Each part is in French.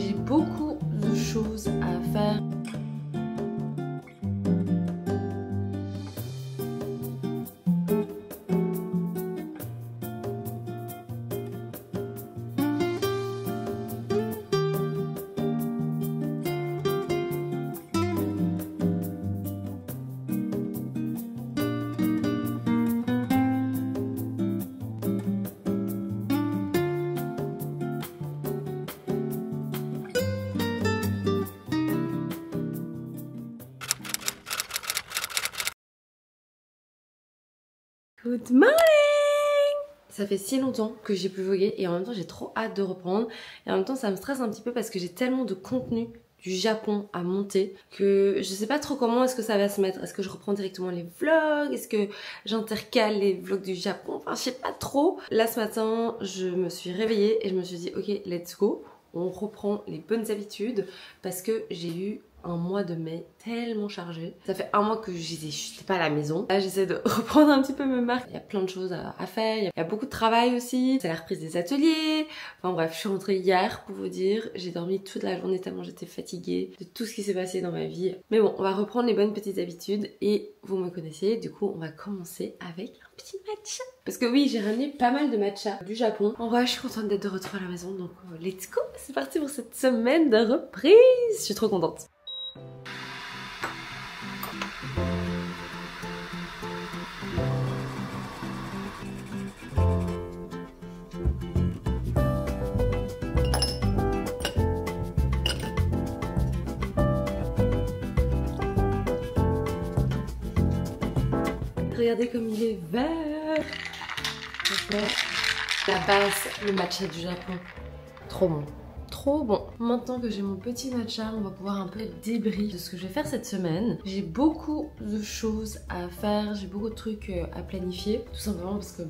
J'ai beaucoup de choses à faire. Good morning! Ça fait si longtemps que j'ai plus vlogué et en même temps j'ai trop hâte de reprendre et en même temps ça me stresse un petit peu parce que j'ai tellement de contenu du Japon à monter que je sais pas trop comment est-ce que ça va se mettre. Est-ce que je reprends directement les vlogs? Est-ce que j'intercale les vlogs du Japon? Enfin je sais pas trop. Là ce matin je me suis réveillée et je me suis dit ok let's go. On reprend les bonnes habitudes parce que j'ai eu un mois de mai tellement chargé. Ça fait un mois que j'étais pas à la maison. Là j'essaie de reprendre un petit peu mes marques. Il y a plein de choses à faire. Il y a beaucoup de travail aussi. C'est la reprise des ateliers. Enfin bref, je suis rentrée hier pour vous dire. J'ai dormi toute la journée tellement j'étais fatiguée de tout ce qui s'est passé dans ma vie. Mais bon, on va reprendre les bonnes petites habitudes et vous me connaissez. Du coup, on va commencer avec un petit matcha. Parce que oui, j'ai ramené pas mal de matcha du Japon. En vrai, je suis contente d'être de retour à la maison. Donc let's go. C'est parti pour cette semaine de reprise. Je suis trop contente. Regardez comme il est vert. La base, le matcha du Japon. Trop bon. Trop bon. Maintenant que j'ai mon petit matcha, on va pouvoir un peu débrief de ce que je vais faire cette semaine. J'ai beaucoup de choses à faire, j'ai beaucoup de trucs à planifier. Tout simplement parce que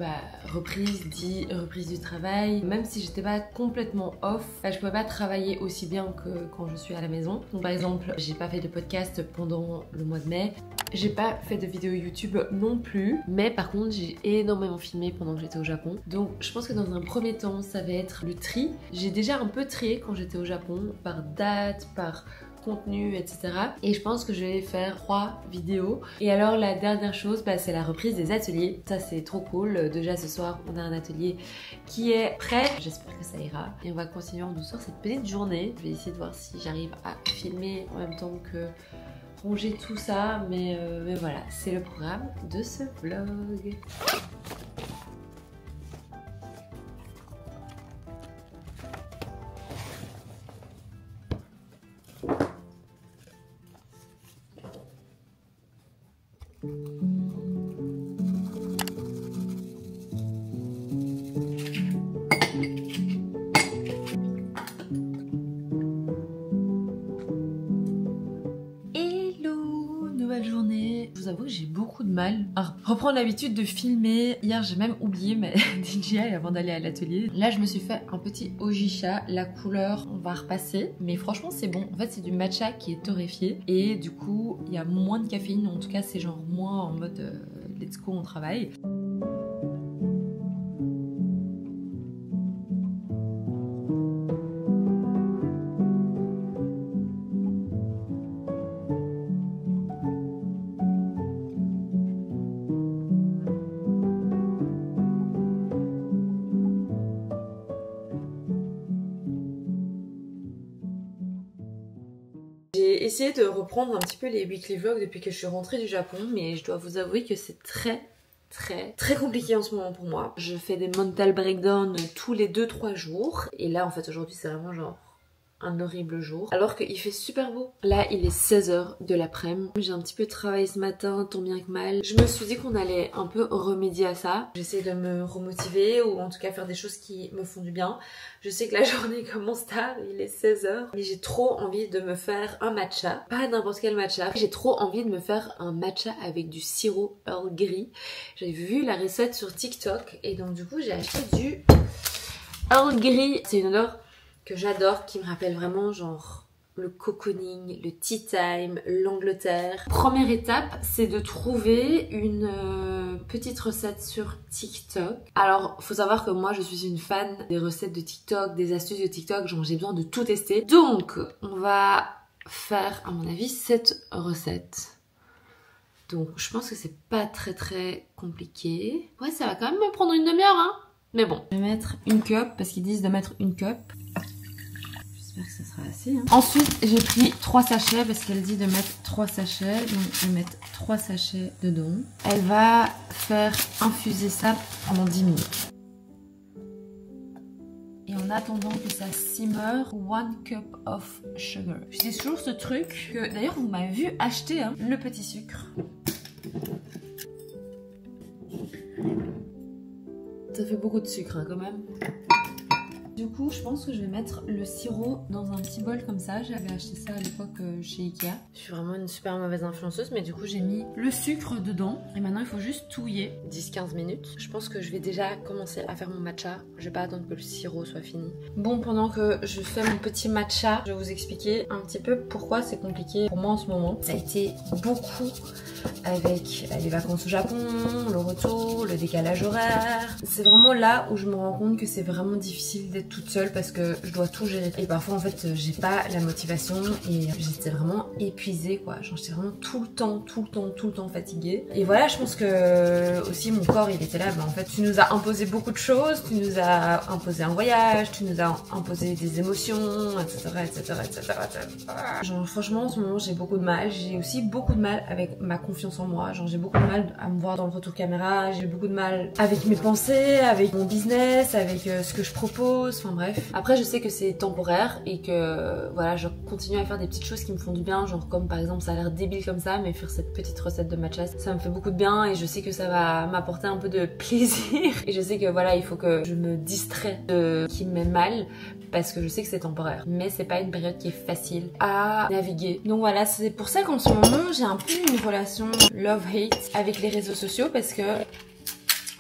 reprise dit reprise du travail. Même si j'étais pas complètement off, je pouvais pas travailler aussi bien que quand je suis à la maison. Donc par exemple, j'ai pas fait de podcast pendant le mois de mai. J'ai pas fait de vidéo YouTube non plus, mais par contre j'ai énormément filmé pendant que j'étais au Japon. Donc je pense que dans un premier temps ça va être le tri. J'ai déjà un peu trié quand j'étais au Japon, par date, par contenu, etc. Et je pense que je vais faire 3 vidéos. Et alors la dernière chose, c'est la reprise des ateliers. Ça c'est trop cool. Déjà ce soir on a un atelier qui est prêt. J'espère que ça ira. Et on va continuer en douceur cette petite journée. Je vais essayer de voir si j'arrive à filmer en même temps que ranger tout ça, mais voilà, c'est le programme de ce vlog. Je vous avoue que j'ai beaucoup de mal à reprendre l'habitude de filmer. Hier j'ai même oublié ma DJI avant d'aller à l'atelier. Là je me suis fait un petit Ojisha. La couleur on va repasser, mais franchement c'est bon. En fait c'est du matcha qui est torréfié et du coup il y a moins de caféine. En tout cas c'est genre moins en mode let's go on travaille. J'ai essayé de reprendre un petit peu les weekly vlogs depuis que je suis rentrée du Japon, mais je dois vous avouer que c'est très compliqué en ce moment pour moi. Je fais des mental breakdowns tous les 2-3 jours et là en fait aujourd'hui c'est vraiment genre un horrible jour alors qu'il fait super beau. Là il est 16h de l'après-midi. J'ai un petit peu travaillé ce matin tant bien que mal. Je me suis dit qu'on allait un peu remédier à ça. J'essaie de me remotiver ou en tout cas faire des choses qui me font du bien. Je sais que la journée commence tard, il est 16h mais j'ai trop envie de me faire un matcha. Pas n'importe quel matcha. J'ai trop envie de me faire un matcha avec du sirop Earl Grey. J'avais vu la recette sur TikTok et donc du coup j'ai acheté du Earl Grey. C'est une odeur que j'adore, qui me rappelle vraiment genre le cocooning, le tea time, l'Angleterre. Première étape, c'est de trouver une petite recette sur TikTok. Alors, faut savoir que moi, je suis une fan des recettes de TikTok, des astuces de TikTok, genre j'ai besoin de tout tester. Donc, on va faire, à mon avis, cette recette. Donc, je pense que c'est pas très compliqué. Ouais, ça va quand même me prendre une demi-heure, hein. Mais bon, je vais mettre une cup, parce qu'ils disent de mettre une cup. J'espère que ça sera assez. Hein. Ensuite, j'ai pris 3 sachets, parce qu'elle dit de mettre 3 sachets. Donc, je vais mettre 3 sachets dedans. Elle va faire infuser ça pendant 10 minutes. Et en attendant que ça simmer, 1 cup of sugar. J'utilise toujours ce truc que d'ailleurs vous m'avez vu acheter, hein, le petit sucre. Ça fait beaucoup de sucre hein, quand même. Du coup, je pense que je vais mettre le sirop dans un petit bol comme ça. J'avais acheté ça à l'époque chez Ikea. Je suis vraiment une super mauvaise influenceuse, mais du coup, j'ai mis le sucre dedans. Et maintenant, il faut juste touiller 10-15 minutes. Je pense que je vais déjà commencer à faire mon matcha. Je vais pas attendre que le sirop soit fini. Bon, pendant que je fais mon petit matcha, je vais vous expliquer un petit peu pourquoi c'est compliqué pour moi en ce moment. Ça a été beaucoup avec les vacances au Japon, le retour, le décalage horaire. C'est vraiment là où je me rends compte que c'est vraiment difficile d'être toute seule parce que je dois tout gérer. Et parfois en fait j'ai pas la motivation et j'étais vraiment épuisée quoi. Genre j'étais vraiment tout le temps fatiguée. Et voilà, je pense que aussi mon corps il était là, bah en fait tu nous as imposé beaucoup de choses, tu nous as imposé un voyage, tu nous as imposé des émotions, etc. Genre franchement en ce moment j'ai beaucoup de mal. J'ai aussi beaucoup de mal avec ma confiance en moi. Genre j'ai beaucoup de mal à me voir dans le retour caméra, j'ai beaucoup de mal avec mes pensées, avec mon business, avec ce que je propose. Enfin bref. Après je sais que c'est temporaire et que voilà, je continue à faire des petites choses qui me font du bien, genre comme par exemple ça a l'air débile comme ça, mais faire cette petite recette de matcha, ça me fait beaucoup de bien et je sais que ça va m'apporter un peu de plaisir. Et je sais que voilà, il faut que je me distrais de qui me met mal parce que je sais que c'est temporaire. Mais c'est pas une période qui est facile à naviguer. Donc voilà, c'est pour ça qu'en ce moment j'ai un peu une relation love-hate avec les réseaux sociaux parce que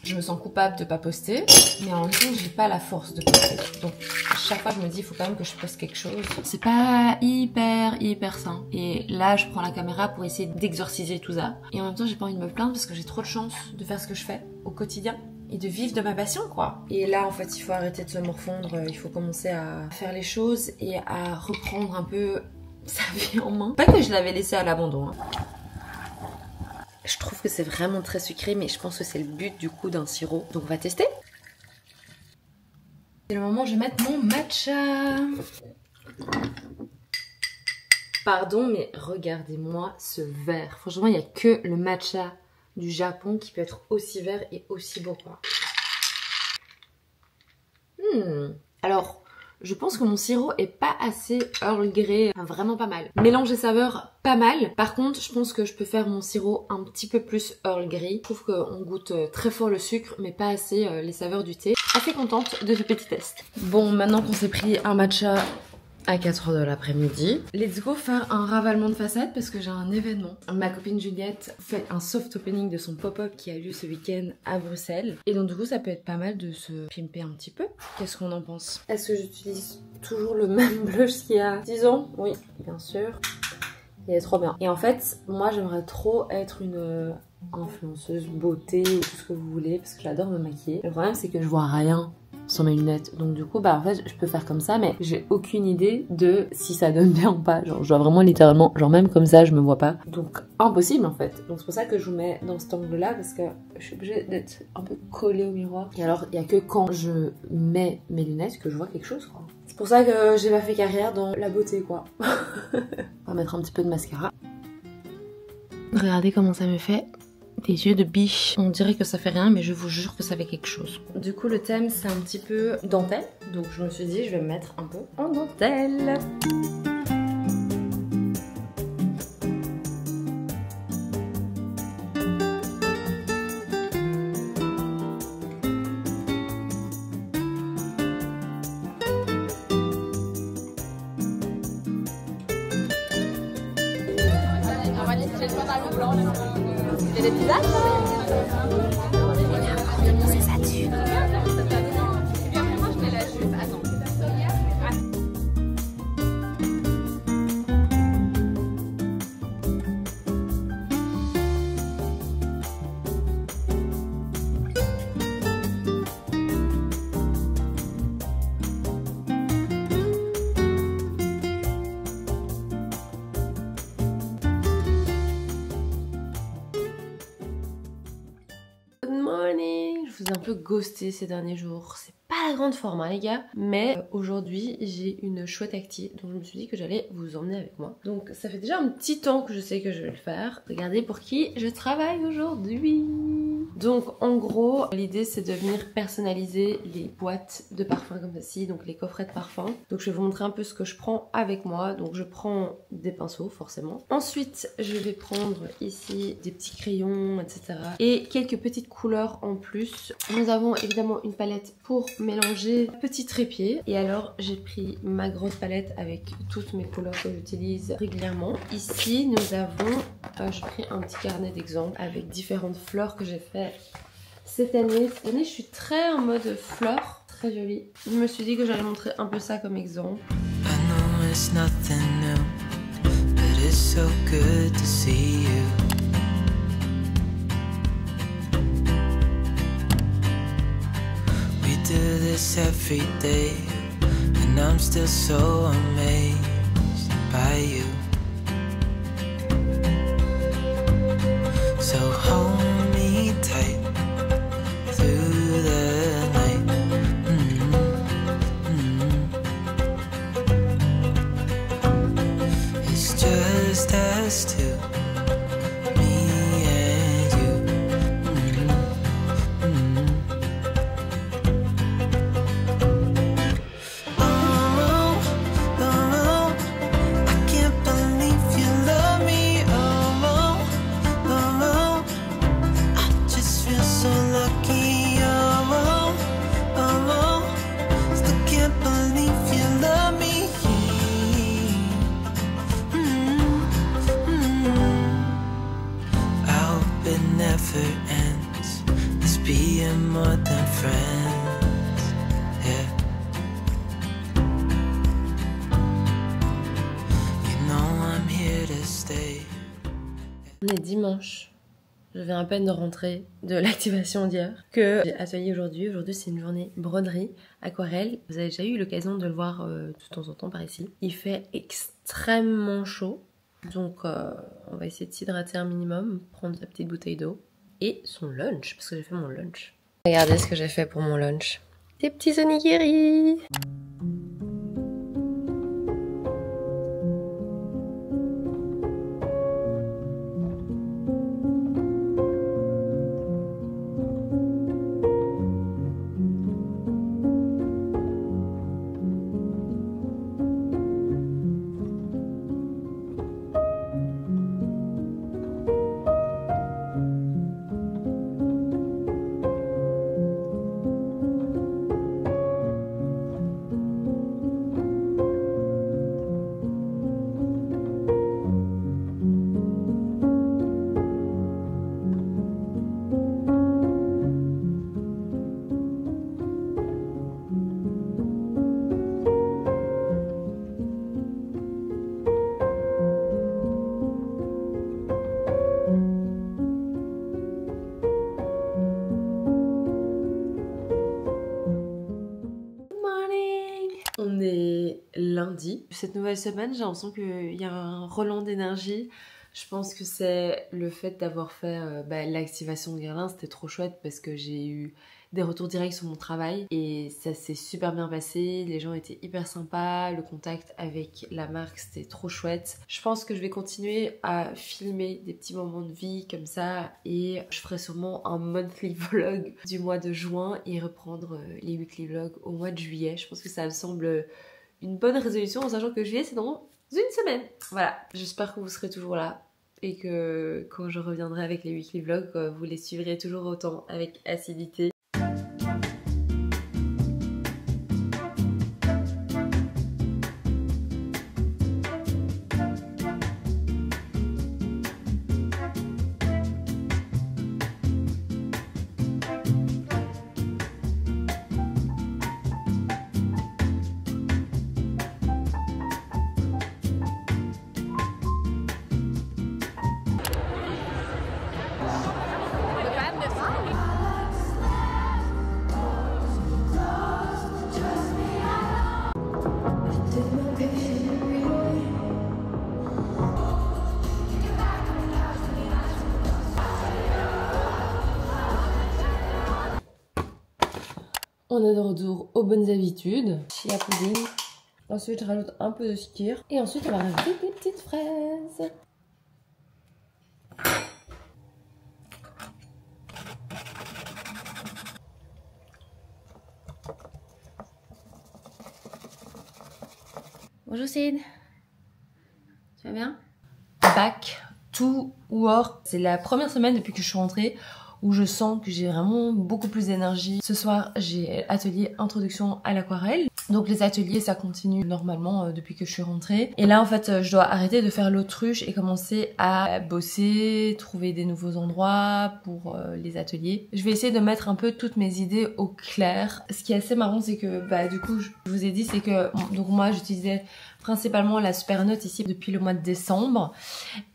je me sens coupable de pas poster, mais en même temps j'ai pas la force de poster. Donc à chaque fois je me dis il faut quand même que je poste quelque chose. C'est pas hyper sain. Et là je prends la caméra pour essayer d'exorciser tout ça. Et en même temps j'ai pas envie de me plaindre parce que j'ai trop de chance de faire ce que je fais au quotidien et de vivre de ma passion quoi. Et là en fait il faut arrêter de se morfondre, il faut commencer à faire les choses et à reprendre un peu sa vie en main. Pas que je l'avais laissé à l'abandon hein. Je trouve que c'est vraiment très sucré, mais je pense que c'est le but du coup d'un sirop. Donc on va tester. C'est le moment où je vais mettre mon matcha. Pardon, mais regardez-moi ce verre. Franchement, il n'y a que le matcha du Japon qui peut être aussi vert et aussi beau quoi. Alors, je pense que mon sirop est pas assez Earl Grey, enfin, vraiment pas mal. Mélange des saveurs, pas mal. Par contre, je pense que je peux faire mon sirop un petit peu plus Earl Grey. Je trouve qu'on goûte très fort le sucre, mais pas assez les saveurs du thé. Assez contente de ce petit test. Bon, maintenant qu'on s'est pris un matcha à 4h de l'après-midi, let's go faire un ravalement de façade parce que j'ai un événement. Ma copine Juliette fait un soft opening de son pop-up qui a lieu ce week-end à Bruxelles. Et donc du coup ça peut être pas mal de se pimper un petit peu. Qu'est-ce qu'on en pense? Est-ce que j'utilise toujours le même blush qu'il y a 10 ans? Oui, bien sûr. Il est trop bien. Et en fait, moi j'aimerais trop être une influenceuse beauté ou tout ce que vous voulez parce que j'adore me maquiller. Le problème c'est que je vois rien sans mes lunettes, donc du coup bah en fait je peux faire comme ça mais j'ai aucune idée de si ça donne bien ou pas. Genre je dois vraiment littéralement, genre même comme ça je me vois pas, donc impossible en fait. Donc c'est pour ça que je vous mets dans cet angle là parce que je suis obligée d'être un peu collée au miroir et alors il y a que quand je mets mes lunettes que je vois quelque chose quoi. C'est pour ça que j'ai pas fait carrière dans la beauté quoi. On va mettre un petit peu de mascara. Regardez comment ça me fait des yeux de biche. On dirait que ça fait rien mais je vous jure que ça fait quelque chose. Du coup le thème c'est un petit peu dentelle. Donc je me suis dit je vais me mettre un peu en dentelle. Des pizzas c'est ça dessus. vous ai un peu ghosté ces derniers jours. C'est pas la grande forme hein, les gars, mais aujourd'hui j'ai une chouette acti donc je me suis dit que j'allais vous emmener avec moi. Donc ça fait déjà un petit temps que je sais que je vais le faire. Regardez pour qui je travaille aujourd'hui. Donc en gros l'idée c'est de venir personnaliser les boîtes de parfums comme ceci, donc les coffrets de parfums. Donc je vais vous montrer un peu ce que je prends avec moi. Donc je prends des pinceaux forcément. Ensuite je vais prendre ici des petits crayons etc. Et quelques petites couleurs en plus. Nous avons évidemment une palette pour mélanger petit trépied. Et alors j'ai pris ma grosse palette avec toutes mes couleurs que j'utilise régulièrement. Ici nous avons, j'ai pris un petit carnet d'exemples avec différentes fleurs que j'ai fait cette année. Cette année je suis très en mode fleurs, très jolie. Je me suis dit que j'allais montrer un peu ça comme exemple. Do this every day, and I'm still so amazed by you. So hold me tight through the night. It's just us two. On est dimanche. Je viens à peine de rentrer de l'activation d'hier que j'ai atelier aujourd'hui. Aujourd'hui c'est une journée broderie, aquarelle. Vous avez déjà eu l'occasion de le voir de temps en temps par ici. Il fait extrêmement chaud. Donc on va essayer de s'hydrater un minimum, prendre sa petite bouteille d'eau et son lunch parce que j'ai fait mon lunch. Regardez ce que j'ai fait pour mon lunch. Des petits onigiri. On est lundi. Cette nouvelle semaine, j'ai l'impression qu'il y a un relan d'énergie. Je pense que c'est le fait d'avoir fait l'activation de Guerlain, c'était trop chouette parce que j'ai eu des retours directs sur mon travail et ça s'est super bien passé, les gens étaient hyper sympas, le contact avec la marque c'était trop chouette. Je pense que je vais continuer à filmer des petits moments de vie comme ça et je ferai sûrement un monthly vlog du mois de juin et reprendre les weekly vlogs au mois de juillet. Je pense que ça me semble une bonne résolution en sachant que juillet c'est dans une semaine. Voilà, j'espère que vous serez toujours là et que quand je reviendrai avec les weekly vlogs, vous les suivrez toujours autant avec assiduité. On est de retour aux bonnes habitudes. Chia pudding. Ensuite, je rajoute un peu de skyr. Et ensuite, on va rajouter des petites fraises. Bonjour Sid. Tu vas bien? Back to work. C'est la première semaine depuis que je suis rentrée où je sens que j'ai vraiment beaucoup plus d'énergie. Ce soir, j'ai atelier introduction à l'aquarelle. Donc les ateliers, ça continue normalement depuis que je suis rentrée. Et là, en fait, je dois arrêter de faire l'autruche et commencer à bosser, trouver des nouveaux endroits pour les ateliers. Je vais essayer de mettre un peu toutes mes idées au clair. Ce qui est assez marrant, c'est que, du coup, je vous ai dit, c'est que, donc moi, j'utilisais principalement la Supernote ici depuis le mois de décembre.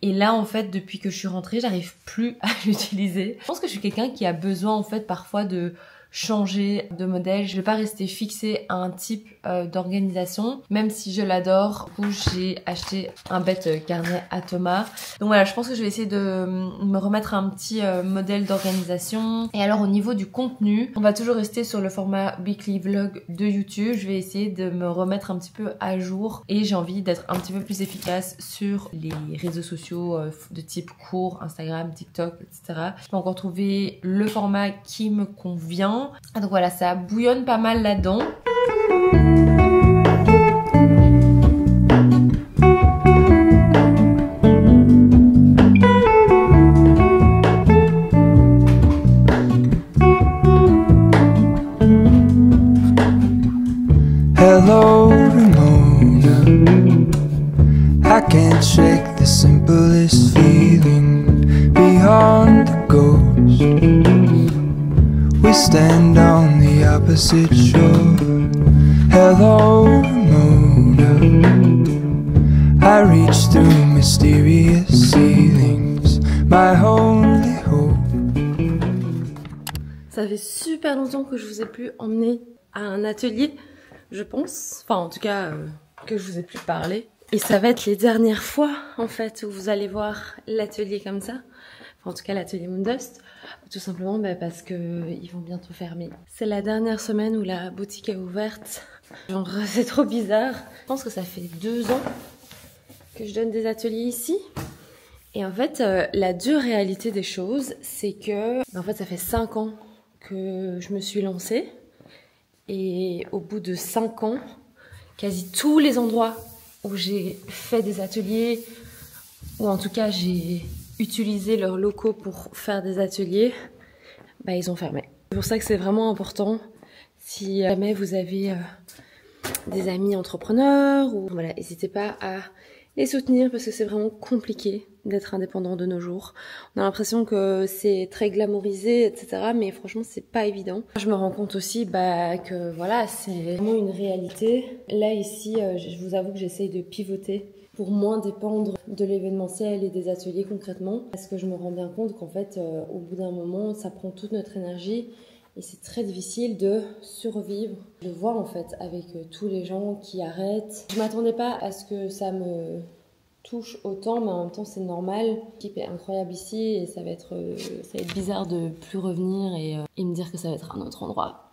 Et là, en fait, depuis que je suis rentrée, j'arrive plus à l'utiliser. Je pense que je suis quelqu'un qui a besoin, en fait, parfois de changer de modèle. Je vais pas rester fixée à un type d'organisation, même si je l'adore. Du coup, j'ai acheté un bête carnet à Thomas. Donc voilà, je pense que je vais essayer de me remettre un petit modèle d'organisation. Et alors au niveau du contenu, on va toujours rester sur le format weekly vlog de YouTube. Je vais essayer de me remettre un petit peu à jour et j'ai envie d'être un petit peu plus efficace sur les réseaux sociaux de type court, Instagram, TikTok, etc. Je vais encore trouver le format qui me convient. Donc voilà, ça bouillonne pas mal là-dedans. Hello, Ramona. I can't shake the simplest feeling beyond the ghost. We stand on the opposite shore. Hello, Ramona. I reach through mysterious ceilings. My only hope. Ça fait super longtemps que je vous ai plus emmené à un atelier, je pense. Enfin, en tout cas, que je vous ai plus parlé. Et ça va être les dernières fois, en fait, où vous allez voir l'atelier comme ça. Enfin, en tout cas, l'atelier Moondust. Tout simplement parce que ils vont bientôt fermer. C'est la dernière semaine où la boutique est ouverte. Genre, c'est trop bizarre. Je pense que ça fait 2 ans que je donne des ateliers ici. Et en fait, la dure réalité des choses, c'est que... En fait, ça fait 5 ans que je me suis lancée. Et au bout de 5 ans, quasi tous les endroits où j'ai fait des ateliers, ou en tout cas j'ai utilisé leurs locaux pour faire des ateliers, ils ont fermé. C'est pour ça que c'est vraiment important, si jamais vous avez des amis entrepreneurs, ou voilà, n'hésitez pas à les soutenir parce que c'est vraiment compliqué d'être indépendant de nos jours. On a l'impression que c'est très glamourisé, etc. Mais franchement, c'est pas évident. Je me rends compte aussi que voilà, c'est vraiment une réalité. Là, ici, je vous avoue que j'essaye de pivoter pour moins dépendre de l'événementiel et des ateliers concrètement. Parce que je me rends bien compte qu'en fait, au bout d'un moment, ça prend toute notre énergie. Et c'est très difficile de survivre. Je le vois en fait avec tous les gens qui arrêtent. Je m'attendais pas à ce que ça me touche autant, mais en même temps c'est normal. L'équipe est incroyable ici et ça va être bizarre de plus revenir et me dire que ça va être un autre endroit.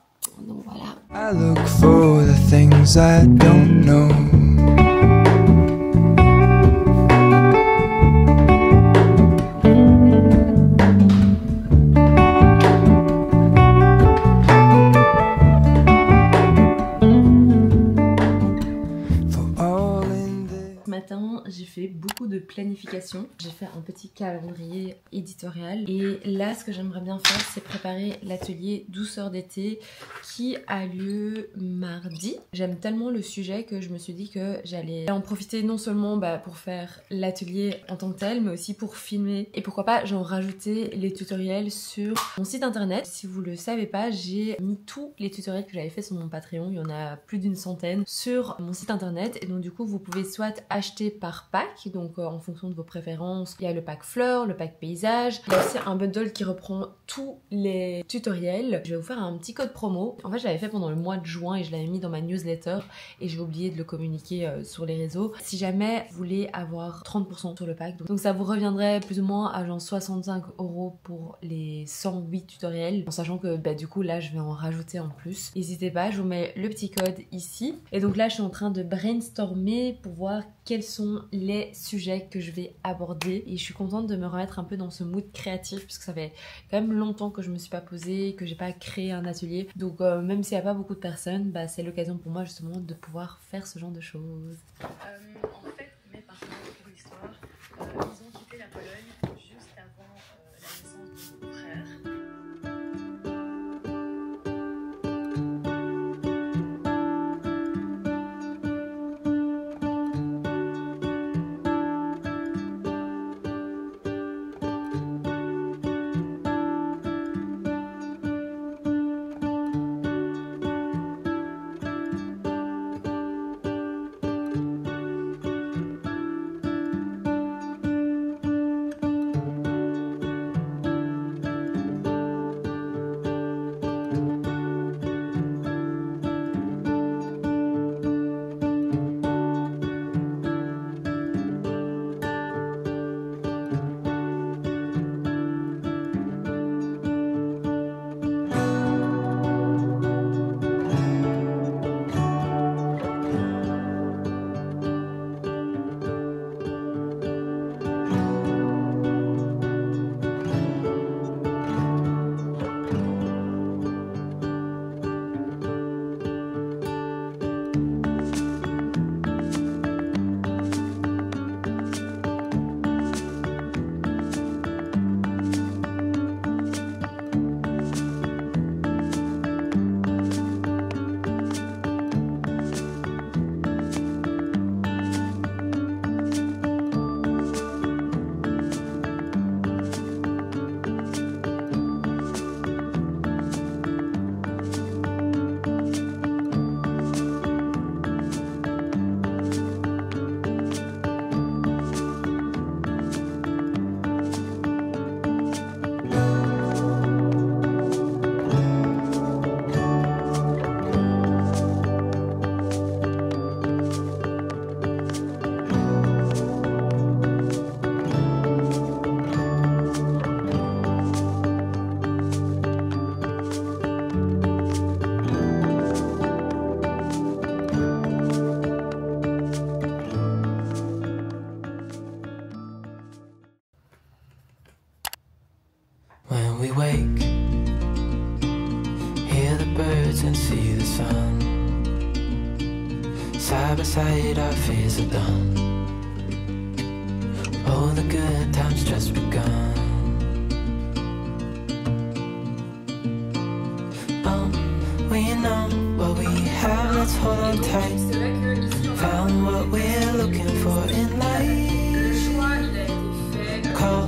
Donc voilà. I look for the things I don't know. J'ai fait beaucoup de planification. J'ai fait un petit calendrier éditorial. Et là, ce que j'aimerais bien faire, c'est préparer l'atelier douceur d'été qui a lieu mardi. J'aime tellement le sujet que je me suis dit que j'allais en profiter non seulement pour faire l'atelier en tant que tel, mais aussi pour filmer. Et pourquoi pas, j'en rajouter les tutoriels sur mon site internet. Si vous le savez pas, j'ai mis tous les tutoriels que j'avais fait sur mon Patreon. Il y en a plus d'100 sur mon site internet. Et donc du coup, vous pouvez soit acheter acheter par pack, donc en fonction de vos préférences. Il y a le pack fleurs, le pack paysage. Il y a aussi un bundle qui reprend tous les tutoriels. Je vais vous faire un petit code promo. En fait, je l'avais fait pendant le mois de juin et je l'avais mis dans ma newsletter et j'ai oublié de le communiquer sur les réseaux. Si jamais vous voulez avoir 30% sur le pack, donc ça vous reviendrait plus ou moins à genre 65 € pour les 108 tutoriels, en sachant que du coup là je vais en rajouter en plus. N'hésitez pas, je vous mets le petit code ici. Et donc là je suis en train de brainstormer pour voir quels sont les sujets que je vais aborder et je suis contente de me remettre un peu dans ce mood créatif parce que ça fait quand même longtemps que je me suis pas posée, que j'ai pas créé un atelier. Donc même s'il n'y a pas beaucoup de personnes, c'est l'occasion pour moi justement de pouvoir faire ce genre de choses. En fait, mes parents, pour l'histoire, ils ont quitté la Pologne juste avant la naissance de mon frère. When we wake, hear the birds and see the sun. Side by side our fears are done. Oh, the good times just begun. We know what we have, let's hold on tight. Found what we're looking for in life. Call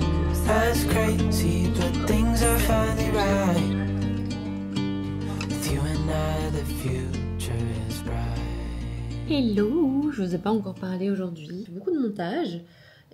us crazy, but things are finally right. With you and I, the future is bright. Hello, je vous ai pas encore parlé aujourd'hui. Beaucoup de montage.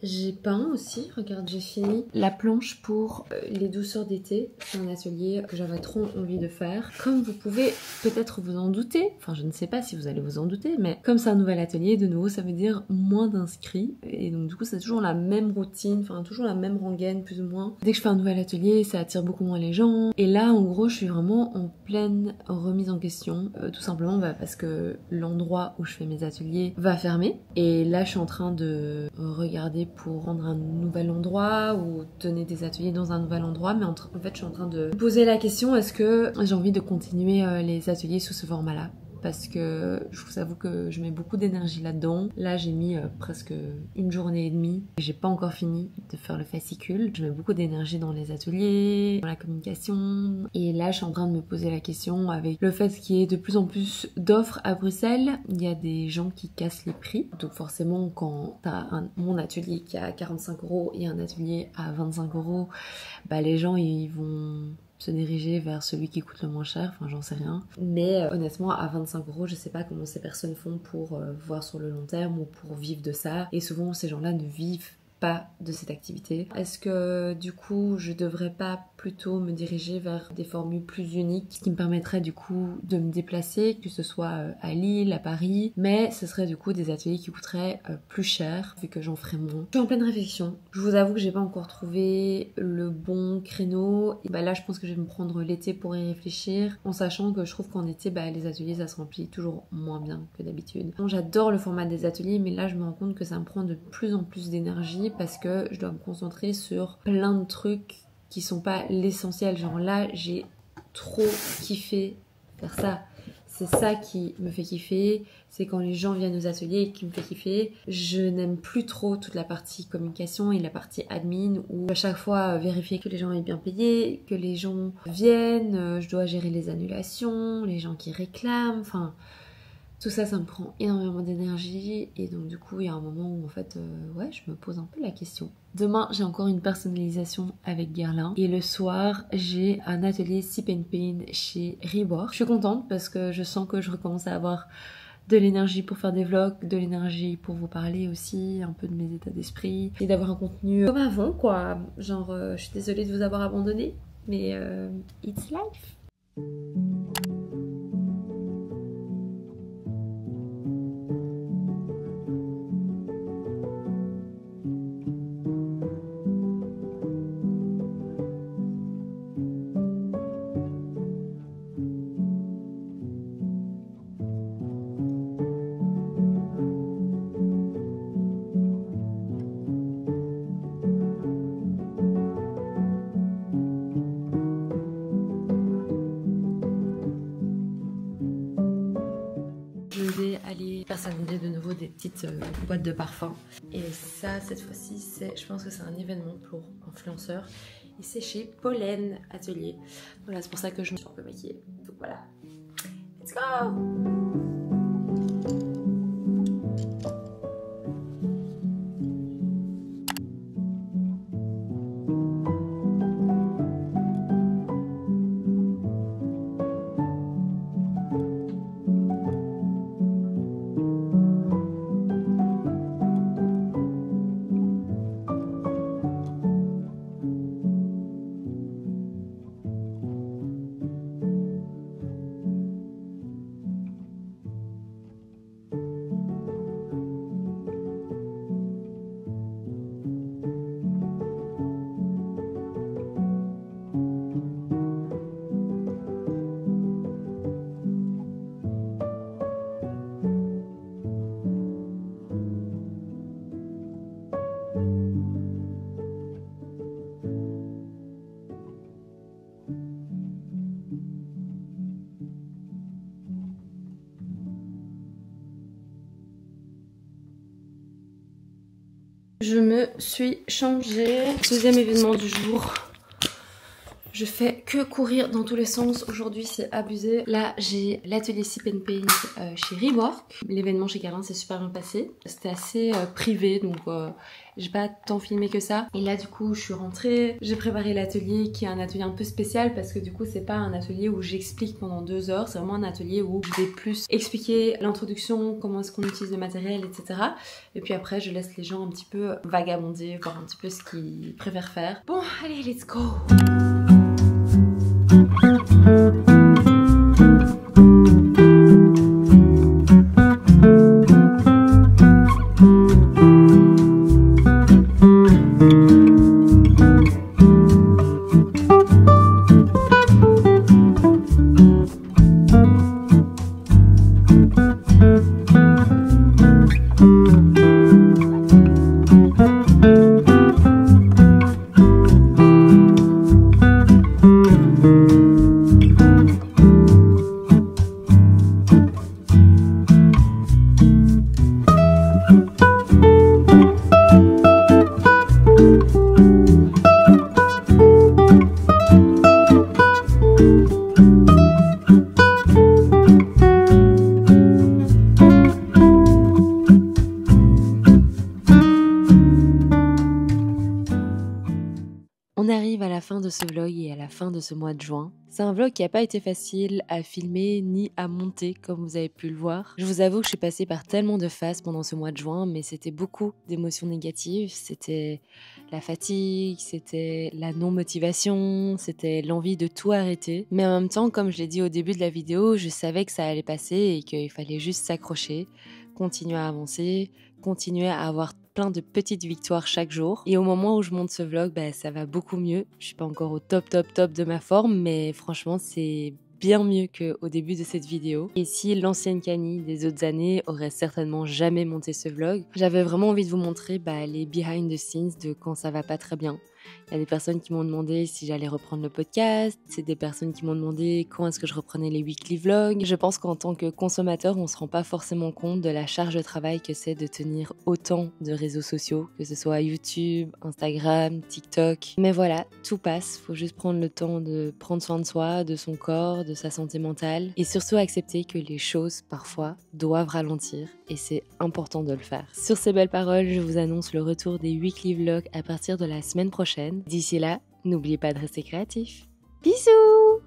J'ai peint aussi, regarde, j'ai fini la planche pour les douceurs d'été. C'est un atelier que j'avais trop envie de faire. Comme vous pouvez peut-être vous en douter, enfin je ne sais pas si vous allez vous en douter, mais comme c'est un nouvel atelier, de nouveau ça veut dire moins d'inscrits. Et donc du coup c'est toujours la même routine, enfin toujours la même rengaine plus ou moins. Dès que je fais un nouvel atelier, ça attire beaucoup moins les gens. Et là en gros je suis vraiment en pleine remise en question, tout simplement parce que l'endroit où je fais mes ateliers va fermer. Et là je suis en train de regarder pour rendre un nouvel endroit ou donner des ateliers dans un nouvel endroit, mais en fait je suis en train de me poser la question, est-ce que j'ai envie de continuer les ateliers sous ce format là, parce que je vous avoue que je mets beaucoup d'énergie là-dedans. Là j'ai mis presque une journée et demie et j'ai pas encore fini de faire le fascicule. Je mets beaucoup d'énergie dans les ateliers, dans la communication, et là je suis en train de me poser la question avec le fait qu'il y ait de plus en plus d'offres à Bruxelles. Il y a des gens qui cassent les prix, donc forcément quand t'as mon atelier qui est à 45 € et un atelier à 25 €, les gens ils vont se diriger vers celui qui coûte le moins cher, enfin j'en sais rien. Mais honnêtement à 25 € je sais pas comment ces personnes font pour voir sur le long terme ou pour vivre de ça. Et souvent ces gens-là ne vivent pas de cette activité. Est-ce que du coup je devrais pas plutôt me diriger vers des formules plus uniques qui me permettraient du coup de me déplacer, que ce soit à Lille, à Paris, mais ce serait du coup des ateliers qui coûteraient plus cher vu que j'en ferais moins. Je suis en pleine réflexion. Je vous avoue que j'ai pas encore trouvé le bon créneau. Et bah là je pense que je vais me prendre l'été pour y réfléchir, en sachant que je trouve qu'en été les ateliers ça se remplit toujours moins bien que d'habitude. Bon, j'adore le format des ateliers, mais là je me rends compte que ça me prend de plus en plus d'énergie parce que je dois me concentrer sur plein de trucs qui sont pas l'essentiel. Genre là j'ai trop kiffé faire ça. C'est ça qui me fait kiffer, c'est quand les gens viennent aux ateliers qui me fait kiffer. Je n'aime plus trop toute la partie communication et la partie admin où à chaque fois vérifier que les gens aient bien payé, que les gens viennent, je dois gérer les annulations, les gens qui réclament, enfin tout ça, ça me prend énormément d'énergie et donc du coup il y a un moment où en fait ouais je me pose un peu la question. Demain j'ai encore une personnalisation avec Guerlain et le soir j'ai un atelier Sip and Paint chez Reebok. Je suis contente parce que je sens que je recommence à avoir de l'énergie pour faire des vlogs, de l'énergie pour vous parler aussi, un peu de mes états d'esprit et d'avoir un contenu comme avant quoi. Genre je suis désolée de vous avoir abandonné mais it's life. Personnaliser de nouveau des petites boîtes de parfum et ça cette fois-ci c'est, je pense que c'est un événement pour influenceurs et c'est chez Pollen Atelier. Voilà, c'est pour ça que je me suis un peu maquillée, donc voilà, let's go. Je me suis changée. Deuxième événement du jour. Je fais que courir dans tous les sens. Aujourd'hui, c'est abusé. Là, j'ai l'atelier Sip and Paint chez Reebok. L'événement chez Guerlain s'est super bien passé. C'était assez privé, donc j'ai pas tant filmé que ça. Et là, du coup, je suis rentrée. J'ai préparé l'atelier qui est un atelier un peu spécial parce que du coup, c'est pas un atelier où j'explique pendant 2 heures. C'est vraiment un atelier où je vais plus expliquer l'introduction, comment est-ce qu'on utilise le matériel, etc. Et puis après, je laisse les gens un petit peu vagabonder, voir un petit peu ce qu'ils préfèrent faire. Bon, allez, let's go! de ce vlog et à la fin de ce mois de juin. C'est un vlog qui n'a pas été facile à filmer ni à monter comme vous avez pu le voir. Je vous avoue que je suis passée par tellement de phases pendant ce mois de juin, mais c'était beaucoup d'émotions négatives. C'était la fatigue, c'était la non-motivation, c'était l'envie de tout arrêter. Mais en même temps, comme je l'ai dit au début de la vidéo, je savais que ça allait passer et qu'il fallait juste s'accrocher, continuer à avancer, continuer à avoir plein de petites victoires chaque jour. Et au moment où je monte ce vlog, ça va beaucoup mieux. Je suis pas encore au top de ma forme, mais franchement, c'est bien mieux qu'au début de cette vidéo. Et si l'ancienne Kani des autres années aurait certainement jamais monté ce vlog, j'avais vraiment envie de vous montrer les behind the scenes de quand ça va pas très bien. Il y a des personnes qui m'ont demandé si j'allais reprendre le podcast, c'est des personnes qui m'ont demandé quand est-ce que je reprenais les weekly vlogs. Je pense qu'en tant que consommateur, on se rend pas forcément compte de la charge de travail que c'est de tenir autant de réseaux sociaux, que ce soit YouTube, Instagram, TikTok. Mais voilà, tout passe, faut juste prendre le temps de prendre soin de soi, de son corps, de sa santé mentale et surtout accepter que les choses, parfois, doivent ralentir et c'est important de le faire. Sur ces belles paroles, je vous annonce le retour des weekly vlogs à partir de la semaine prochaine. D'ici là, n'oubliez pas de rester créatif. Bisous!